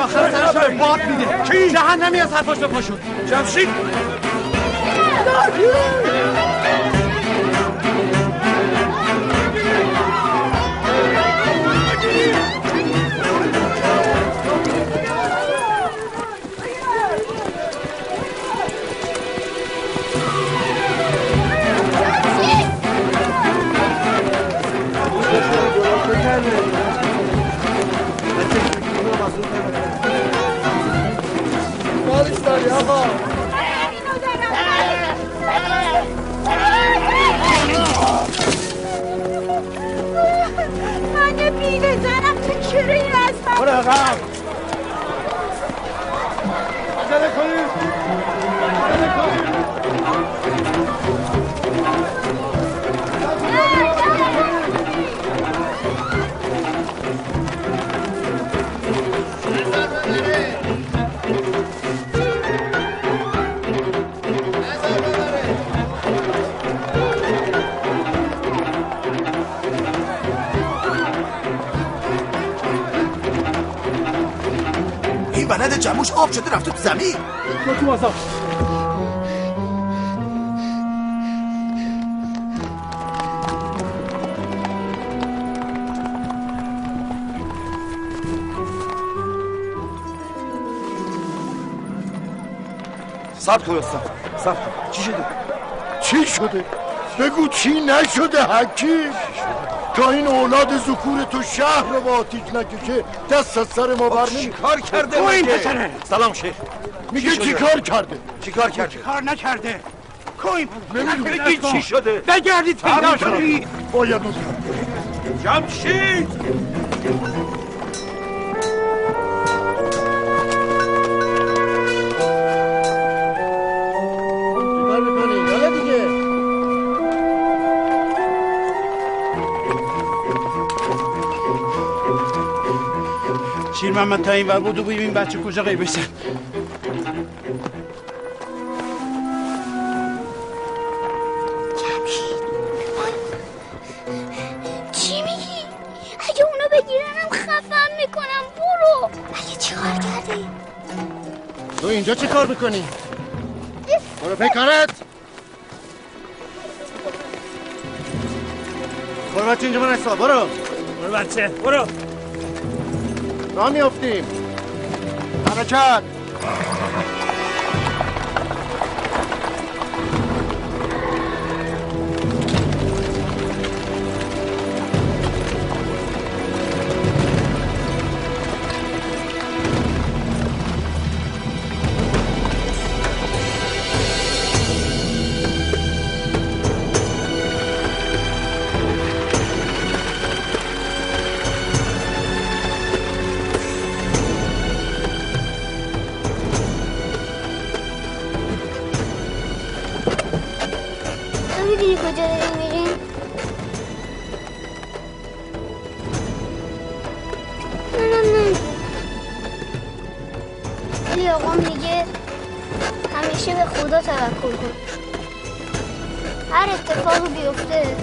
آخر سرش رو باد میده. کی؟ جهنمی از حرفاش بپاشون. جمشید من بیله زنم تو چرا این از من برو عقب عجله کنید بلد جموش آب شده رفته تو زمین. تو آزاد صبر کن استاد، صبر کن. چی شده؟ چی شده؟ بگو چی نشده حکیم؟ تا این اولاد ذکور تو شهر رو با آتیش نکشه دست از سر ما برنمی. چی کار کرده مگه؟ سلام شیخ. میگه چی کار کرده؟ چی کار کرده؟ کار نکرده. کوین بگی چی شده؟ بگردید پیدا شدی. باید جمشید چیکار میکنی؟ حالا دیگه شیر محمد تا این ور بود و ببین بچه کجا غیبشن. چی میگی؟ اگه اونو بگیرنم خفم میکنم. برو. اگه چی کار کردی؟ تو اینجا چی کار میکنی؟ برو پیکارت. برو بچه اینجا برسا. برو بچه برو. راه میافتیم. حرکت. میدونی کجا داریم میریم؟ منم نمیدونم، ولی آقام میگه همیشه به خدا توکل کن. هر اتفاقی بیفته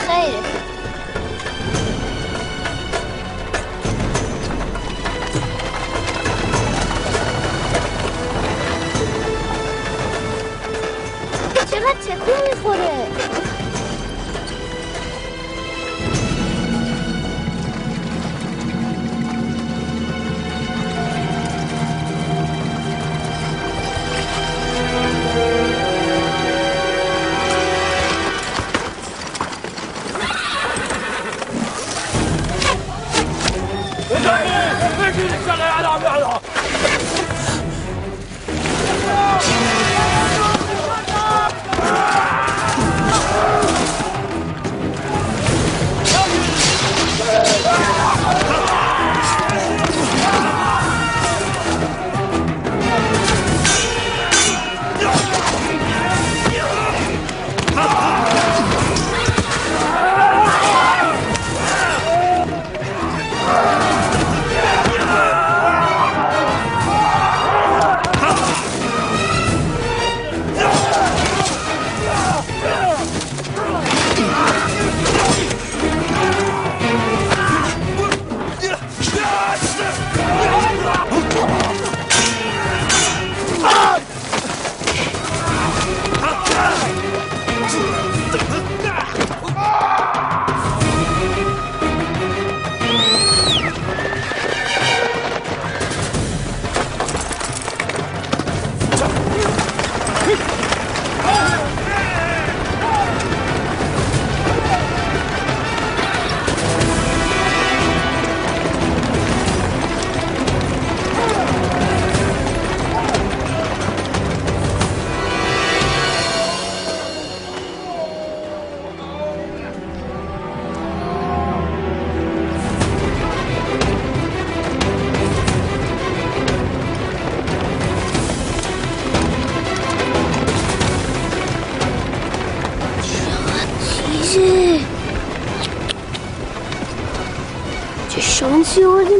خیره. چقدر تکون میخوره.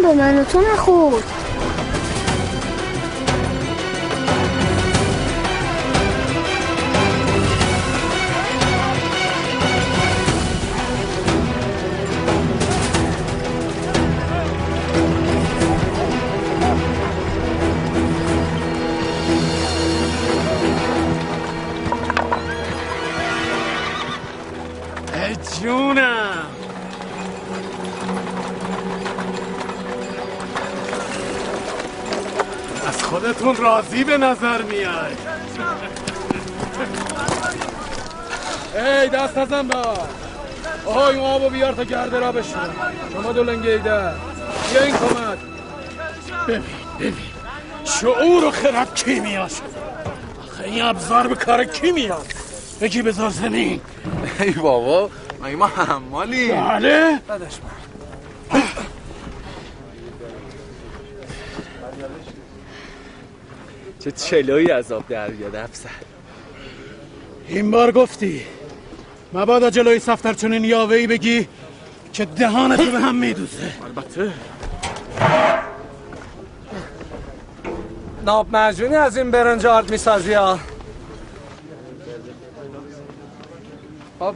با من و تو نخورد. جونم از خودتون راضی به نظر میای. ای دست نزن با آهای اون آبو بیار تا گرده را بشون. شما دو لنگه ایده بیا این کمک. ببین شعور و خرد کی میاد؟ آخه این ابزار به کار کی میاد؟ بگی بذار زمین. ای بابا مگه ما حمالی؟ بله بدش من چه چلویی از آب در بیاد افسر. این بار گفتی مبادا جلوی صفتر چنین یاوهی بگی که دهانتو به هم میدوزه. البته ناب مجونی از این برنج آرد میسازی ها.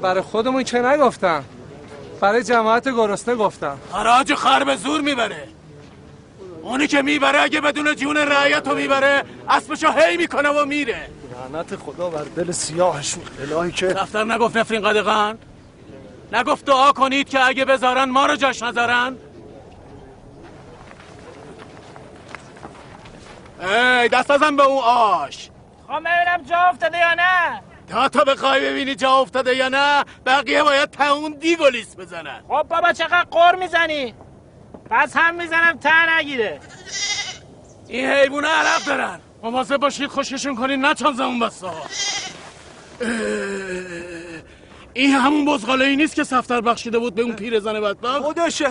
برای خودمون که نگفتم، برای جماعت گرسنه گفتم. حراج خر به زور میبره. اونی که میبره اگه بدون جون رعیتو میبره اسبشو هی میکنه و میره. لعنت خدا بر دل سیاهشون. الهی که دفتر نگفت نفرین قدغن؟ نگفت دعا کنید که اگه بذارن ما رو جاش نذارن؟ ای دست ازم به اون آش. خواهم ببینم جا افتاده یا نه. تا بخوای ببینی جا افتاده یا نه بقیه باید تا اون دیگولیس بزنن. خب بابا چقدر قر میزنی؟ پس هم میزنم ته نگیره. این حیوانه عرق دارن. مواظب باشید خوششون کنین نچانزه اون بسا. این همون بزغاله ای نیست که صفتر بخشیده بود به اون پیرزن بدبخت؟ خودشه.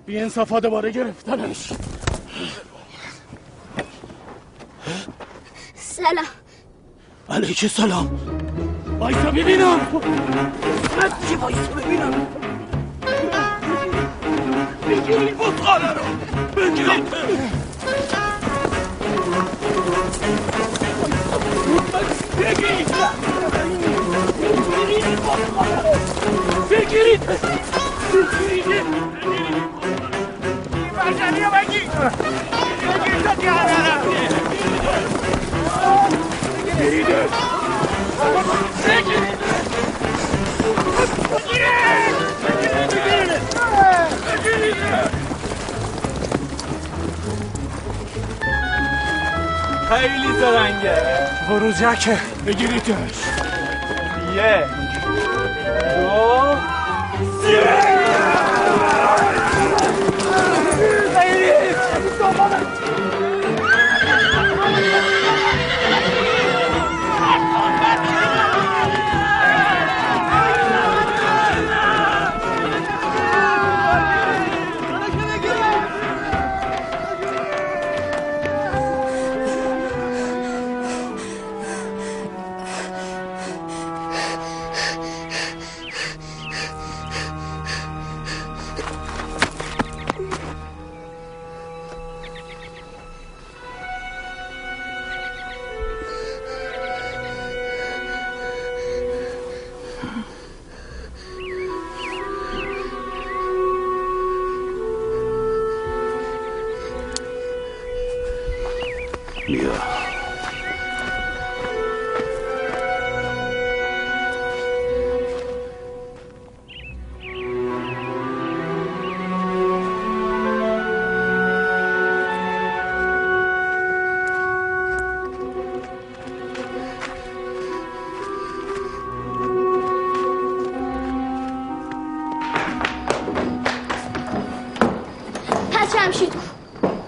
بی انصافا دوباره گرفتنش. سلام. علیک سلام. وایسا ببینم. چی وایسا ببینم؟ بگیرید بزغاله رو. بگیرید. بگیرید. بگیرید. بگیرید. برجنی رو بگیر. بگیر تا دیارم. خیلی زرنگه. بروجکه. بگیریدش. 1 2 3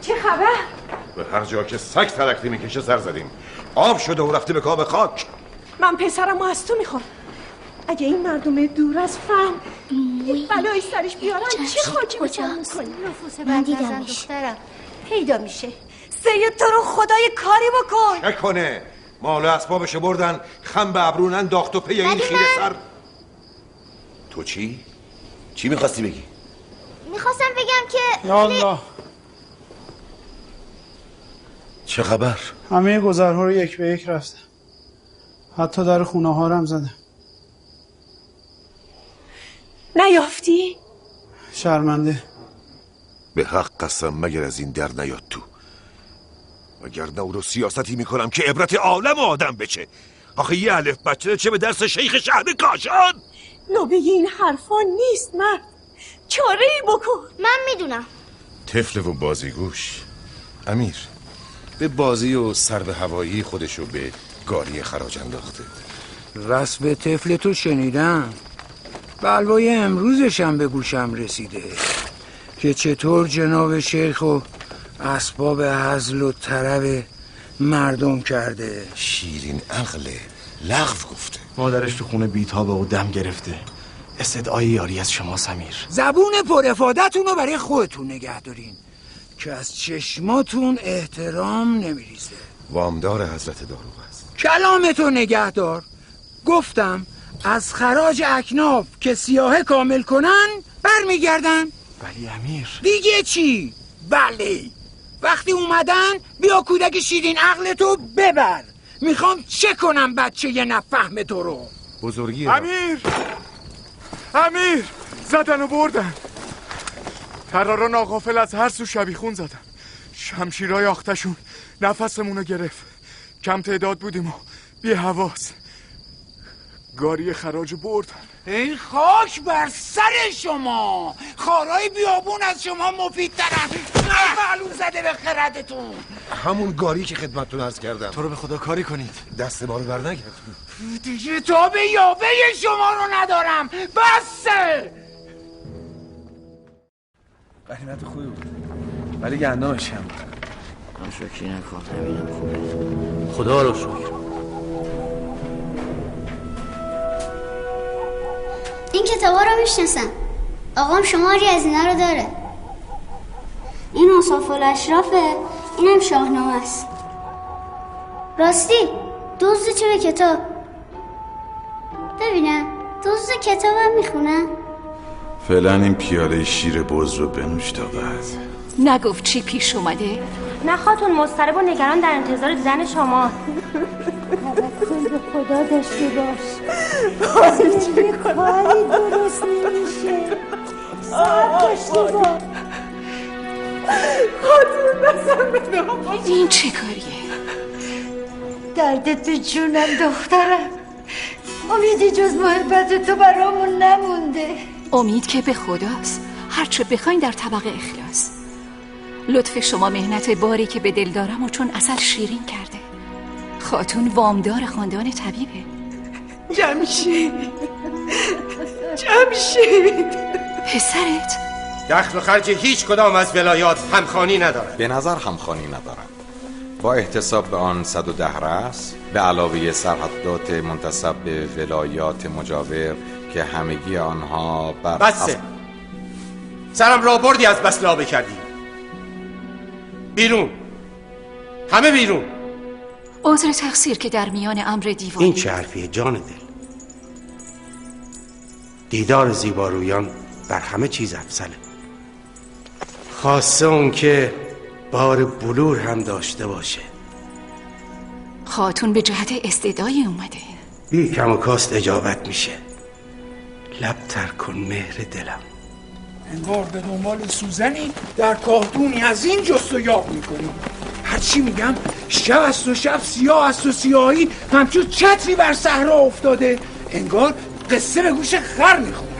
چه خبر؟ به هر جا که سگ ترکتی میکشه سر زدیم. آب شده و رفته به کاب خاک. من پسرم از تو میخوام. اگه این مردم دور از فهم یک بلایی سرش بیارن چه خاکی بسن میکنی؟ نفوس بند نزن دخترم. پیدا میشه. سید تو رو خدای کاری بکن. چه کنه؟ مال اسبابشو بردن خم به ابرون انداخت و پی این خیره سر. تو چی؟ چی میخواستی بگی؟ میخواستم بگم که یا الله، چه خبر؟ همه گذرها رو یک به یک رفتم، حتی در خونه ها رو هم زدم. نیافتی؟ شرمنده. به حق قسم مگر از این در نیاد تو، وگرنه او رو سیاستی میکنم که عبرت عالم آدم بشه. آخه یه الف بچه چه به درس شیخ شهر کاشان؟ لبه این حرفا نیست مرد، چاره ای بکن. من میدونم. طفل و بازیگوش. امیر به بازی و سر به هوایی خودشو به گاری خراج انداخته. رسم طفل تو شنیدم، بلوای امروزشم به گوشم رسیده که چطور جناب شیخ و اسباب هزل و طرب مردم کرده. شیرین عقل لغو گفته. مادرش تو خونه بیتابه و دم گرفته. استدعای یاری از شما سمیر. زبون پر افادتون رو برای خودتون نگه دارین که از چشماتون احترام نمیریزه. وامدار حضرت داروغ است. کلامتو نگه دار. گفتم از خراج اکناف که سیاهه کامل کنن برمیگردن. ولی امیر دیگه چی؟ بله وقتی اومدن بیا کودک شیرین عقلتو ببر. میخوام چه کنم بچه یه نفهم تو رو. بزرگی امیر زدن و بردن. ترارا ناغافل از هر سو شبیخون زدن. شمشیرای آختشون نفسمونو گرفت. کم تعداد بودیم و بی حواس گاری خراج بردن. ای خاک بر سر شما، خارای بیابون از شما مفیدترن. معلوم زده به خردتون. همون گاری که خدمتتون عرض کردم. تو رو به خدا کاری کنید. دست ما رو برنگرد. دیگه تا به یاوه شما رو ندارم. بسه. غنیمت خوبی بود ولی گندمش هم شکری نکن، همینم خوبه. خدا رو شکر. این کتابا رو میشناسم. آقام شماری از اینا رو داره. این اوصاف الاشرافه، اینم شاهنامه است. راستی دزد چه به کتاب؟ ببینم دزد کتابم میخونن. فعلا این پیاله شیر بز رو بنوش تا بعد. نگفت چی پیش اومده؟ نه خاتون، مضطرب و نگران در انتظار دیدن شما. توسل به خدا داشته باش. کاری درست نمیشه. صبر داشته باش. خاتون بسن بدم. این چه کاریه؟ دردت به جونم دخترم. امیدی جز محبت تو برامون نمونده. امید که به خداست. هرچه بخواین در طبق اخلاص. لطف شما مهنت باری که به دل دارم و چون عسل شیرین کرده. خاتون وامدار خاندان طبیبه. جمشید پسرت دخل و خرج هیچ کدام از ولایات همخوانی ندارد. به نظر همخوانی ندارد. با احتساب به آن 110 رأس به علاوه سرحدات منتسب به ولایات مجاور که همگی آنها بر بسه. سرم را بردی از بسلابه کردی. بیرون، همه بیرون. عذر تقصیر که در میان امر دیوانی. این چه حرفیه جان دل؟ دیدار زیبارویان بر همه چیز افضله، خاصه اون که بار بلور هم داشته باشه. خاتون به جهت استدعای اومده. بی کم و کاست اجابت میشه. لب تر کن مهر دلم. انگار به دنبال سوزنی در کاهدونی از این جست و یاب میکنی. هرچی میگم شب است و شب، سیاه است و سیاهی همچون چتری بر صحرا افتاده. انگار قصه به گوش خر میخونن.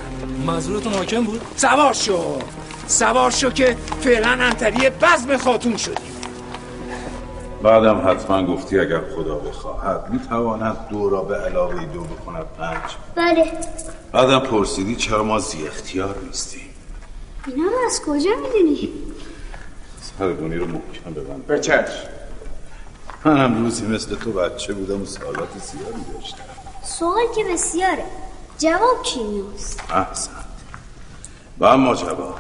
منظورتون حاکم بود؟ سوار شو که فعلا انتری بزم خاتون شدیم. بعدم حتما گفتی اگر خدا بخواهد میتواند 2 را به علاوه 2 بکند 5. بله. بعدم پرسیدی چرا ما زی اختیار نیستیم. اینا رو از کجا میدونی؟ سرگونی رو محکم ببند. به چشم. منم روزی مثل تو بچه بودم و سوالات زیادی داشتم. سوال که بسیاره، جواب کیمیاست. احسن. و اما جواب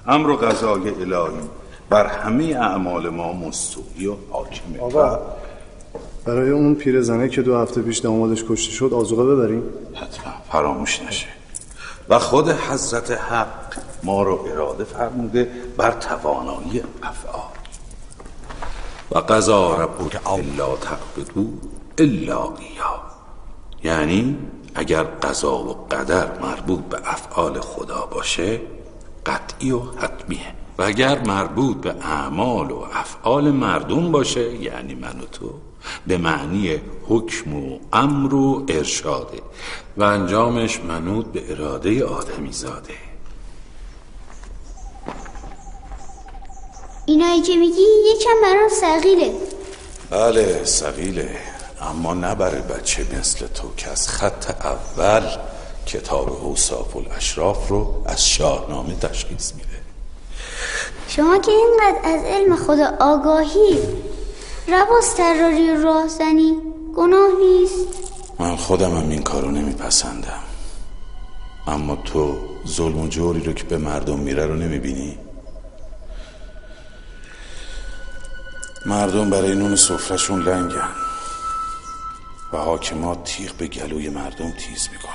امر و قضای الهی بر همه اعمال ما مستولی و حاکمه. آقا برای اون پیرزنه که 2 هفته پیش دامادش کشته شد آذوقه ببریم؟ حتما فراموش نشه. و خود حضرت حق ما رو اراده فرموده بر توانایی افعال. و قضا ربک الا تعبدوا الا ایاه، یعنی اگر قضا و قدر مربوط به افعال خدا باشه قطعی و حتمیه، و اگر مربوط به اعمال و افعال مردم باشه یعنی من و تو، به معنی حکم و امر و ارشاده و انجامش منوط به اراده آدمی زاده. اینایی که میگی یکم برام ثقیله. بله ثقیله، اما نه برای بچه مثل تو که از خط اول کتاب اوصاف الاشراف رو از شاهنامه تشخیص میده. شما که اینقدر از علم خدا آگاهی، رواز طراری و راهزنی گناه نیست؟ من خودم هم این کارو نمیپسندم، اما تو ظلم و جوری رو که به مردم میره رو نمیبینی؟ مردم برای نون سفرهشون لنگن و حاکمات تیغ به گلوی مردم تیز میکنن.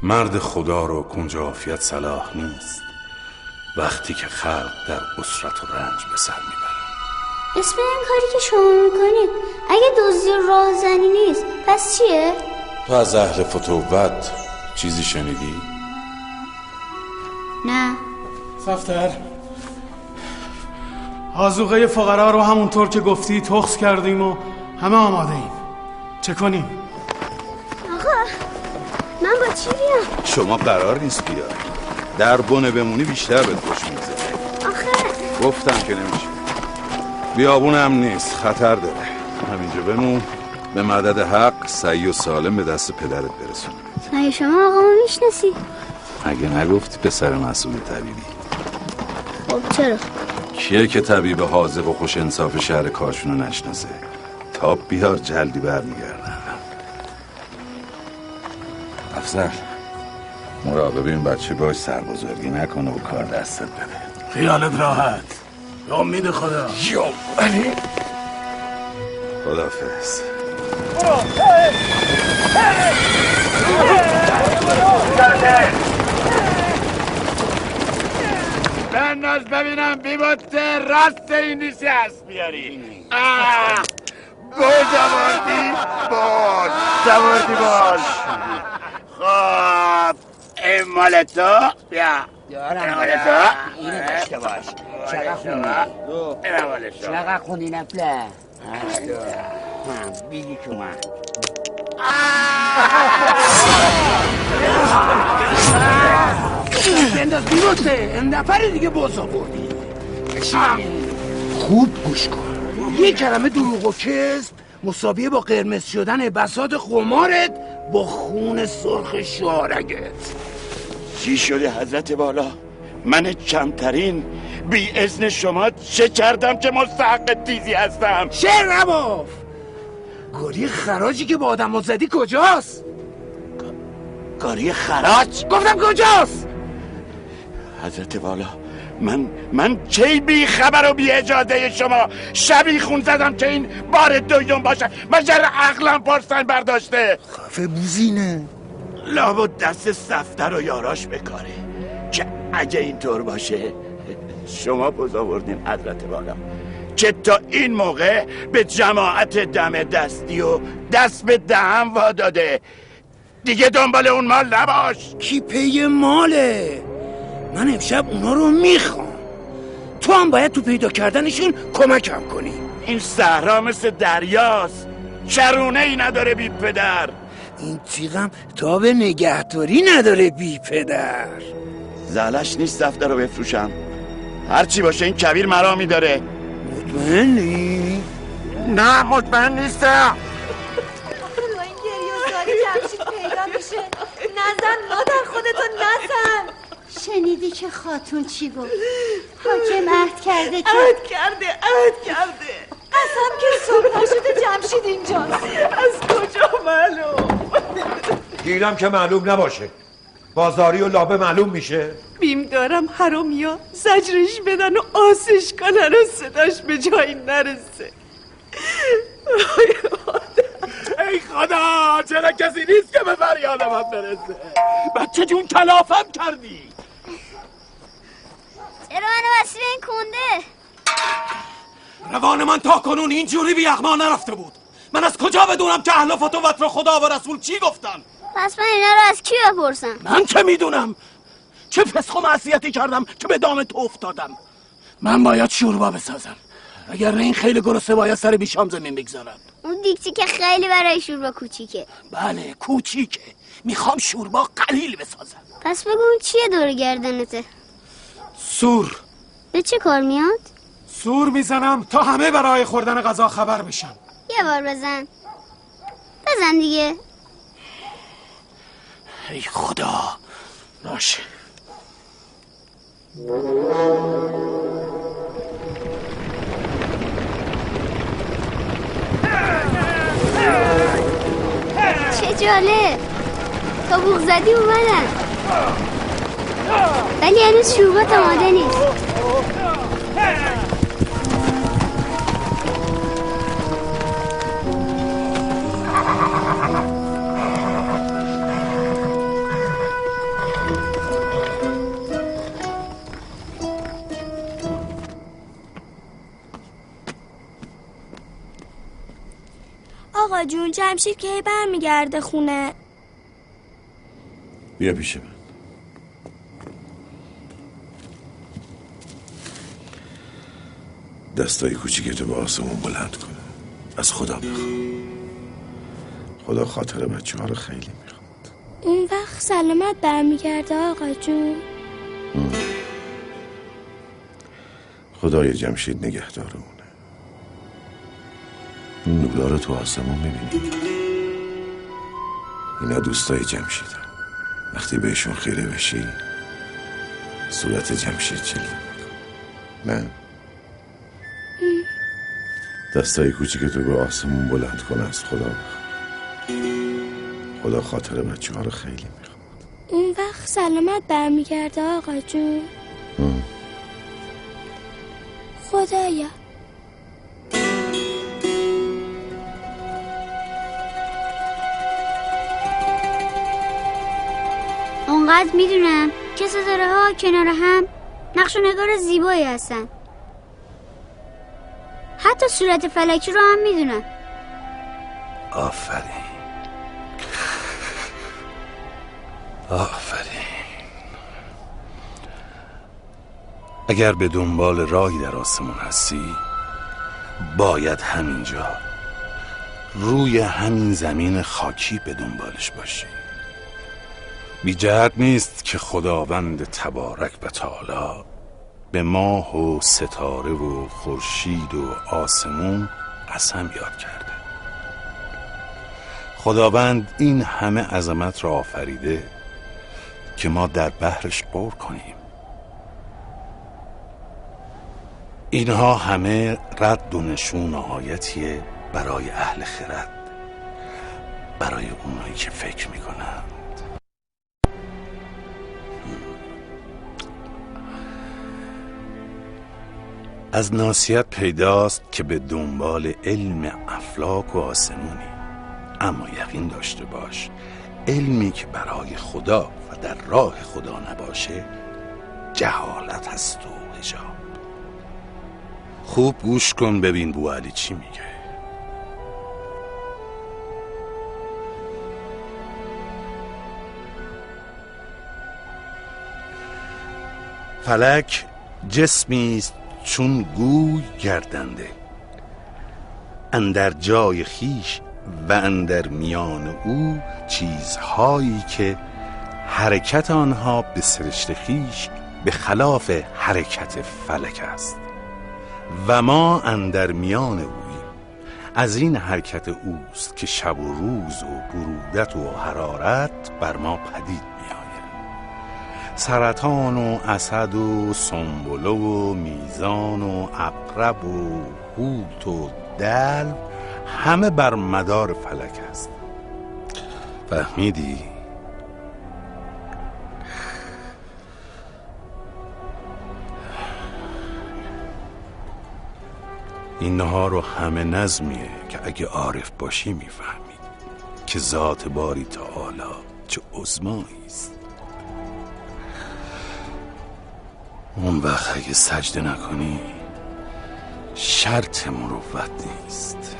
مرد خدا رو کنج عافیت صلاح نیست وقتی که خلق در اسرت و رنج به سر میبرن. اسم این کاری که شما میکنید اگه دزدی و راهزنی نیست پس چیه؟ تو از اهل فتوت چیزی شنیدی؟ نه. صفتر آذوقه فقرا رو همونطور که گفتی تخص کردیم و همه آماده ایم. چه کنیم؟ آقا من با چی بیام؟ شما قرار نیست بیای، در بونه بمونی بیشتر به خوش میزه. آخه گفتم که نمیشه، بیابون هم نیست، خطر داره. همینجا بمون، به مدد حق سعی و سالم به دست پدرت برسون. مگه شما آقامو میشناسی؟ اگه نگفتی پسر مسئول طبیبی. خب چرا؟ کیه که طبیب حاذق و خوش انصاف شهر کاشونو نشناسه؟ تاب بیار جلدی برمیگردن. افضل مراقب این بچه باش، سربزرگی نکنه و کار دستت بده. خیالت راحت، به امید خدا. یا علی خداحافظ. بنداز ببینم بیباته راست این نیستی هست بیاری. زوردی باش، زوردی باش. خب این مال تو بیا. دارم مال تو اینو داشته باش. چقدر خوندی؟ این مال تو چقدر خوندی نفله؟ بیگی که من بنداز بیروسه این نفر دیگه باز آوردی. خوب گوش کن، یه کلمه دروغ و کذب مساویه با قرمز شدن بساط خمارت با خون سرخ شارگت. چی شده حضرت والا؟ من کمترین بی اذن شما چه کردم که مستحق تیزی هستم؟ شعر نباف. گاری خراجی که با آدم ها زدی کجاست؟ گاری خراج؟ گفتم کجاست؟ حضرت والا من کی بی خبر و بی اجازه شما شبی خون زدم که این بار دوم باشه؟ مگر عقلم پارسن برداشته؟ خفه بوزینه. لابد دست صفتر و یاراش بکاره که اگه اینطور باشه شما باز آوردین حضرت والا که تا این موقع به جماعت دم دستی و دست به دهم واداده. دیگه دنبال اون مال نباش. کی پی ماله؟ من امشب اونا رو میخوام. تو هم باید تو پیدا کردنشون کمکم کنی. این صحرا مثل دریاست، چرونه ای نداره بی پدر. این تیغم تا به نگهداری نداره بی پدر. زلش نیست دفتر رو بفروشم، هرچی باشه این کبیر مرامی داره. مطمئنی؟ نه مطمئن نیستم. با این گریه و زاری جمشید پیدا میشه. نزن مادر خودتو نزن. شنیدی که خاتون چی گفت؟ حاکم عهد کرده که عهد کرده قسم که صبح نشده جمشید اینجاست. از کجا معلوم؟ گیرم که معلوم نباشه، بازاری و لابه معلوم میشه. بیم دارم حرامیا زجرش بدن و آسش کنن و صداش به جایی نرسه. ای خدا، چرا کسی نیست که به فریاد من برسه؟ بچه جون کلافم کردی. چرا منو وسیله این کنده؟ روان من تا کنون اینجوری بی اغما نرفته بود. من از کجا بدونم که اهل فتوت رو خدا و رسول چی گفتن؟ پس من اینا رو از کی بپرسم؟ من که میدونم. چه فسق و معصیتی کردم که به دام تو افتادم؟ من باید شوربا بسازم، اگر نه این خیلی گرسنه باید سر بیشام زمین بگذارم. اون دیگچی که خیلی برای شوربا کوچیکه. بله کوچیکه، میخوام شوربا قلیل بسازم. پس بگو اون چیه دور گردنته؟ سور. به چه کار میاد؟ سور میزنم تا همه برای خوردن غذا خبر بشن. یه بار بزن دیگه. ای خدا. باشه. چه جالب، تا بوق زدی اومدن، ولی هنوز شوربات آماده نیست. آقا جون، جمشید کی برمیگرده خونه؟ بیا پیش من. دستای کوچیکتو به آسمون بلند کن. از خدا بخوا. خدا خاطر بچه ها رو خیلی میخواد. اون وقت سلامت برمیگرده آقا جون. خدای جمشید نگهدارمونه. نورا رو تو آسمون میبینی؟ اینا دوستای جمشیدن. وقتی بهشون خیره بشی صورت جمشید جلوه میکن. نه؟ دستای کوچیکتو به آسمون بلند کن. از خدا بخواه. خدا خاطر بچه ها رو خیلی میخواد. اون وقت سلامت برمیگرده آقا جون. خدایا. اونقدر میدونم که ستاره ها کنار هم نقش و نگار زیبایی هستن. حتی صورت فلکی رو هم میدونم. آفرین. آفرین. اگر به دنبال راهی در آسمون هستی باید همینجا روی همین زمین خاکی به دنبالش باشی. بی جهت نیست که خداوند تبارک و تعالی به ماه و ستاره و خورشید و آسمون قسم یاد کرده. خداوند این همه عظمت را آفریده که ما در بحرش بر کنیم. اینها همه رد و نشون و آیتیه برای اهل خرد، برای اونایی که فکر میکنن. از ناصیت پیداست که به دنبال علم افلاک و آسمونی، اما یقین داشته باش علمی که برای خدا و در راه خدا نباشه جهالت هست و حجاب. خوب گوش کن ببین بوعلی چی میگه. فلک جسمی است چون گوی گردنده، اندر جای خیش و اندر میان او چیزهایی که حرکت آنها به سرشت خیش به خلاف حرکت فلک است و ما اندر میان اوییم. از این حرکت اوست که شب و روز و برودت و حرارت بر ما پدید میآید. سرطان و اسد و سنبله و میزان و عقرب و حوت و دلو همه بر مدار فلک است. فهمیدی؟ اینها رو همه نظمیه که اگه عارف باشی میفهمید. که ذات باری تعالی چه عظمایی است. اون وقت اگه سجده نکنی شرط مروت نیست.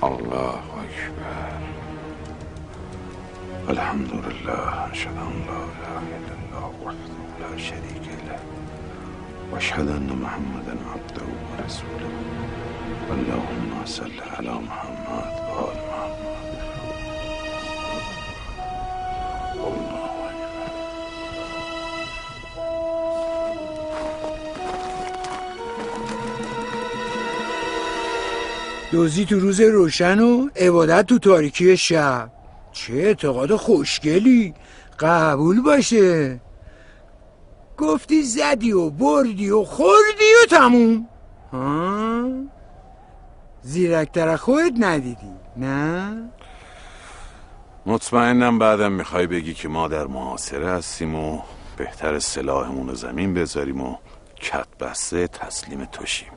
الله أكبر. الحمد لله. أشهد أن لا إله إلا الله وحده لا شريك له وأشهد أن محمدا عبده ورسوله. اللهم صل على محمد وآل محمد. الله دوزی تو روز روشن و عبادت تو تاریکی شب. چه اعتقاد خوشگلی. قبول باشه. گفتی زدی و بردی و خوردی و تموم. ها؟ زیرکتر خودت ندیدی نه؟ مطمئنم بعدم میخوای بگی که ما در محاصره هستیم و بهتر سلاحمون رو زمین بذاریم و کت بسته تسلیم توشیم.